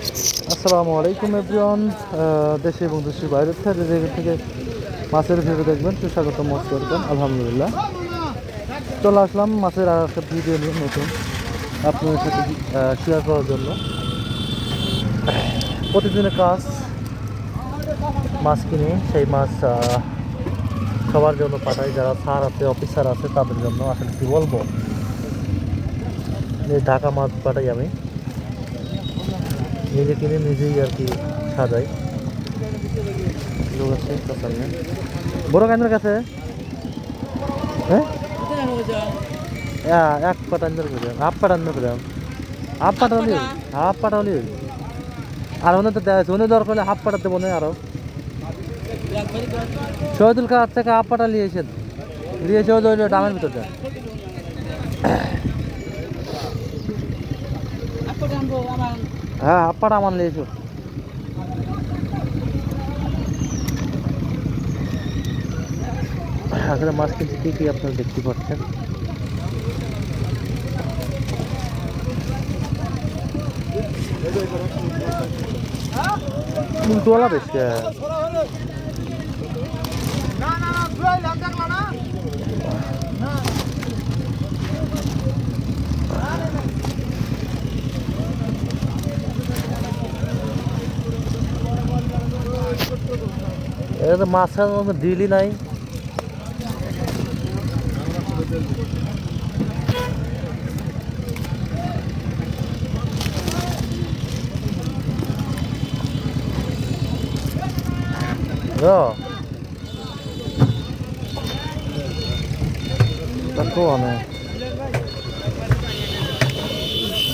আসসালামু আলাইকুম এভরিওয়ান। দেশে এবং দেশের বাইরে থেকে মাছের ভিডিও দেখবেন, সুস্বাগত মোস্ট করবেন। আলহামদুলিল্লাহ চলে আসলাম মাছের আর একটা ভিডিও নিয়ে নতুন আপনাদের সাথে শেয়ার করার জন্য। প্রতিদিনের কাজ মাছ কিনে সেই মাছ সবার জন্য পাঠাই, যারা স্যার আছে অফিসার আছে তাদের জন্য। আসলে কি বলবো, ঢাকা মাছ পাঠাই আমি নিজে কিনে নিজেই আর কি সাজাই। লোক আছে সামনে বড় কান্দের কাছে, হ্যাঁ এক পাটান্দের করে হাফ পাটান্দের করে হাফ পাঠালি আর ওনে তো ওনে দরকার হলে হাফ পাঠাতে মনে হয়। আরো শহীদুল কাছ থেকে হাফ পাটা নিয়েছেন, নিয়েছে ওই ডামের ভিতরটা। হ্যাঁ হাফ পাটা আমার নিয়েছো। আসলে মাছ কিনছি কি কি আপনারা দেখতে পাচ্ছেন। উল্টোওয়ালা বেশি এটা তো মাছের মধ্যে ডিলই নাই।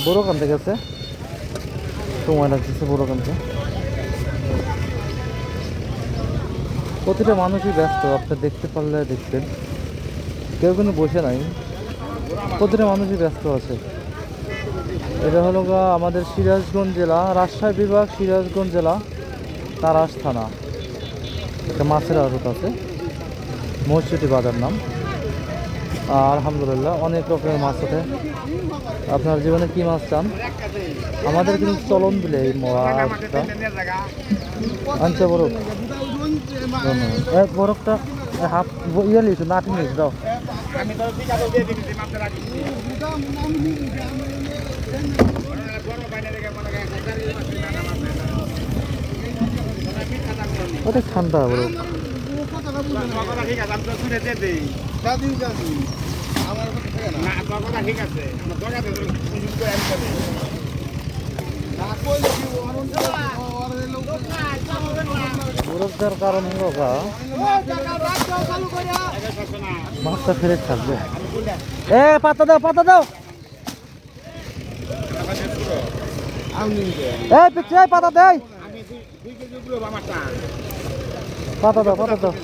বড় কানতে গেছে, সময় লাগতেছে বড় কানতে। প্রতিটা মানুষই ব্যস্ত, আপনি দেখতে পারলে দেখবেন, কেউ কিন্তু বসে নাই, প্রতিটা মানুষই ব্যস্ত আছে। এটা হলো আমাদের সিরাজগঞ্জ জেলা, রাজশাহী বিভাগ, সিরাজগঞ্জ জেলা, তারাস থানা। একটা মাছের আড়ত আছে, মসজিদি বাজার নাম। আলহামদুলিল্লাহ অনেক রকমের মাছ আছে। আপনার জীবনে কি মাছ চান, আমাদের কিন্তু চলন দিলে এই মাছটা আনছে। বরফ বরফটা হাফ ইয়ে নিয়েছো, নাটি নিয়েছো দাও। অনেক ঠান্ডা বরফ। বরফটার কারণ হলো মাছটা ফেরে থাকবে। পাতা দাও, পাতা দাও, পাতা দেয়, পাতা দাও, পাতা দাও।